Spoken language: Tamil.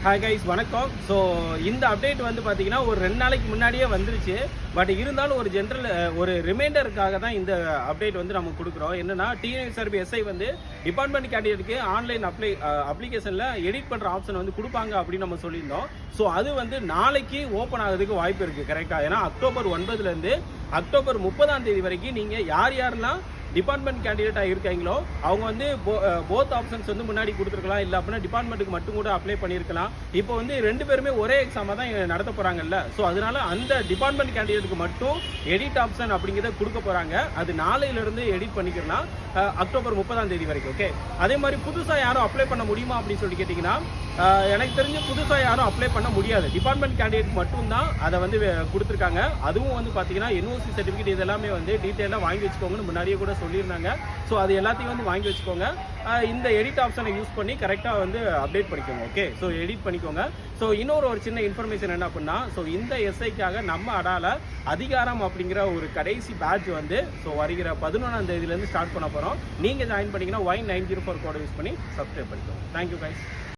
ஹாய் கைஸ், வணக்கம். ஸோ இந்த அப்டேட் வந்து பார்த்தீங்கன்னா ஒரு 2 நாளைக்கு முன்னாடியே வந்துருச்சு. பட் இருந்தாலும் ஒரு ஒரு ரிமைண்டருக்காக தான் இந்த அப்டேட் வந்து நம்ம கொடுக்குறோம். என்னன்னா டிஎன்எஸ்ஆர்பி எஸ்ஐ வந்து டிபார்ட்மெண்ட் கேண்டிடேட்டுக்கு ஆன்லைன் அப்ளிகேஷனில் எடிட் பண்ணுற ஆப்ஷன் வந்து கொடுப்பாங்க அப்படின்னு நம்ம சொல்லியிருந்தோம். ஸோ அது வந்து நாளைக்கு ஓப்பன் ஆகிறதுக்கு வாய்ப்பு இருக்குது கரெக்டாக. ஏன்னா அக்டோபர் 9 அக்டோபர் 30 வரைக்கும் நீங்கள் யாரெல்லாம் டிபார்ட்மெண்ட் கேண்டிடேட்டாக இருக்காங்களோ அவங்க வந்து போத் ஆப்ஷன்ஸ் வந்து முன்னாடி கொடுத்துருக்கலாம். இல்லை அப்படின்னா டிபார்ட்மெண்ட்டுக்கு மட்டும் கூட அப்ளை பண்ணியிருக்கலாம். இப்போ வந்து 2 பேருமே ஒரே எக்ஸாமாக தான் நடத்த போகிறாங்கல்ல. ஸோ அதனால அந்த டிபார்ட்மெண்ட் கேண்டிடேட்டுக்கு மட்டும் எடிட் ஆப்ஷன் அப்படிங்கிறத கொடுக்க போகிறாங்க. அது நாளையிலிருந்து எடிட் பண்ணிக்கலாம் அக்டோபர் 30 வரைக்கும். ஓகே, அதே மாதிரி புதுசாக யாரும் அப்ளை பண்ண முடியுமா அப்படின்னு சொல்லி கேட்டிங்கன்னா எனக்கு தெரிஞ்சு புதுசாக யாரும் அப்ளை பண்ண முடியாது. டிபார்ட்மெண்ட் கேண்டிடேட் மட்டும்தான் அதை வந்து கொடுத்துருக்காங்க. அதுவும் வந்து பார்த்தீங்கன்னா என்ஓசி சர்டிஃபிகேட் இதெல்லாமே வந்து டீட்டெயிலாக வாங்கி வச்சுக்கோங்கன்னு முன்னாடியே கூட சொல்லியிருந்தாங்க. ஸோ அது எல்லாத்தையும் வந்து வாங்கி வச்சுக்கோங்க. இந்த எடிட் ஆப்ஷனை யூஸ் பண்ணி கரெக்டாக வந்து அப்டேட் பண்ணிக்கோங்க. ஓகே, ஸோ எடிட் பண்ணிக்கோங்க. ஸோ ஒரு சின்ன இன்ஃபர்மேஷன் என்ன அப்படின்னா, ஸோ இந்த எஸ்ஐக்காக நம்ம அடால அதிகாரம் அப்படிங்கிற ஒரு கடைசி பேட்ச் வந்து ஸோ வருகிற 11 ஸ்டார்ட் பண்ண போகிறோம். நீங்கள் ஜாயின் பண்ணிங்கன்னா Y904 கோடை யூஸ் பண்ணி சப்ஸ்கிரைப் பண்ணிக்கோங்க. Thank you guys.